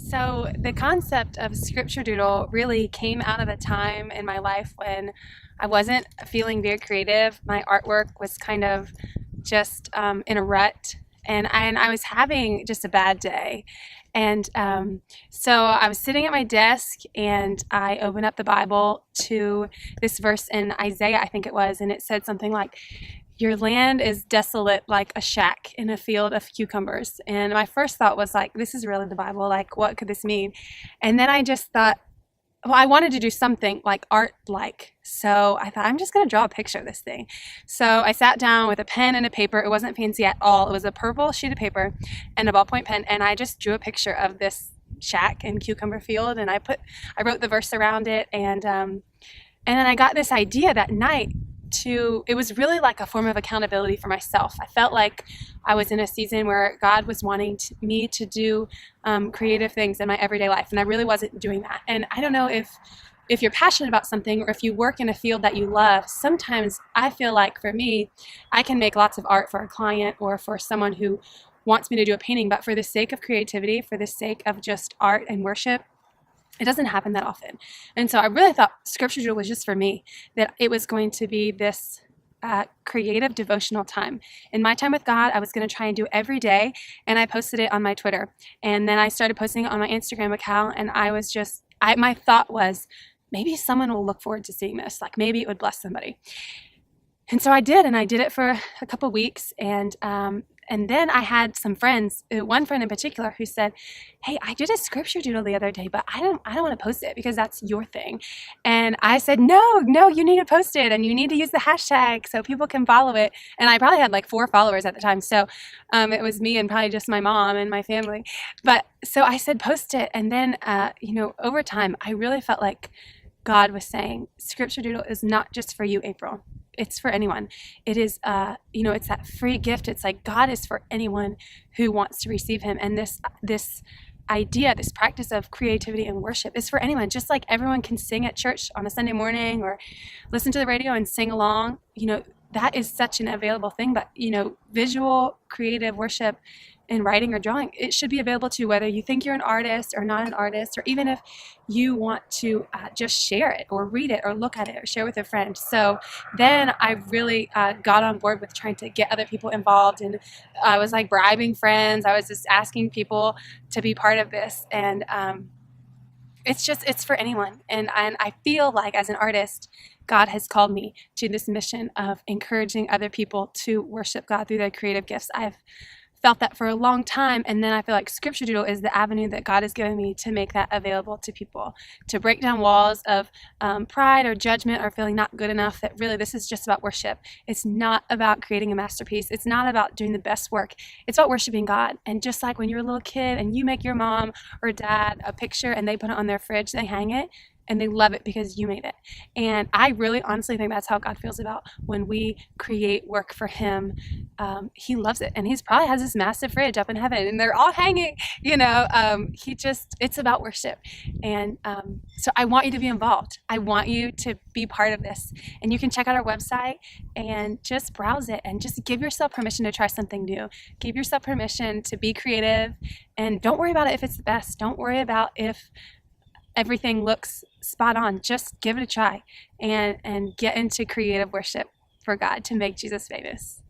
So the concept of scripture doodle really came out of a time in my life when I wasn't feeling very creative. My artwork was kind of just in a rut, and I was having just a bad day. And so I was sitting at my desk and I opened up the Bible to this verse in Isaiah, I think it was, and it said something like, your land is desolate like a shack in a field of cucumbers. And my first thought was like, this is really the Bible. Like, what could this mean? And then I just thought, well, I wanted to do something like art like. So I thought, I'm just going to draw a picture of this thing. So I sat down with a pen and a paper. It wasn't fancy at all. It was a purple sheet of paper and a ballpoint pen. And I just drew a picture of this shack and cucumber field. And I wrote the verse around it. And then I got this idea that night it was really like a form of accountability for myself. I felt like I was in a season where God was wanting me to do creative things in my everyday life, and I really wasn't doing that. And I don't know if you're passionate about something or if you work in a field that you love. Sometimes I feel like for me, I can make lots of art for a client or for someone who wants me to do a painting, but for the sake of creativity, for the sake of just art and worship, it doesn't happen that often. And so I really thought scripture doodle was just for me, that it was going to be this creative devotional time. In my time with God, I was going to try and do it every day, and I posted it on my Twitter. And then I started posting it on my Instagram account, and my thought was, maybe someone will look forward to seeing this. Like maybe it would bless somebody. And so I did, and I did it for a couple weeks, and then I had some friends, one friend in particular, who said, "Hey, I did a scripture doodle the other day, but I don't want to post it because that's your thing." And I said, "No, you need to post it, and you need to use the hashtag so people can follow it." And I probably had like 4 followers at the time, so it was me and probably just my mom and my family. But so I said, "Post it," and then over time, I really felt like God was saying, "Scripture doodle is not just for you, April. It's for anyone." It is, it's that free gift. It's like God is for anyone who wants to receive him. And this idea, this practice of creativity and worship is for anyone. Just like everyone can sing at church on a Sunday morning or listen to the radio and sing along, that is such an available thing. But, visual, creative worship in writing or drawing, it should be available to you, whether you think you're an artist or not an artist, or even if you want to just share it or read it or look at it or share with a friend. So then I really got on board with trying to get other people involved, and I was like bribing friends. I was just asking people to be part of this, and it's for anyone. And I feel like as an artist, God has called me to this mission of encouraging other people to worship God through their creative gifts. I've felt that for a long time, and then I feel like scripture doodle is the avenue that God has given me to make that available to people, to break down walls of pride or judgment or feeling not good enough, that really this is just about worship. It's not about creating a masterpiece. It's not about doing the best work. It's about worshiping God. And just like when you're a little kid and you make your mom or dad a picture and they put it on their fridge, they hang it, and they love it because you made it. And I really honestly think that's how God feels about when we create work for him. He loves it. And he's probably has this massive fridge up in heaven and they're all hanging, it's about worship. And so I want you to be involved. I want you to be part of this. And you can check out our website and just browse it and just give yourself permission to try something new. Give yourself permission to be creative, and don't worry about it if it's the best. Don't worry about if everything looks spot on. Just give it a try and get into creative worship for God to make Jesus famous.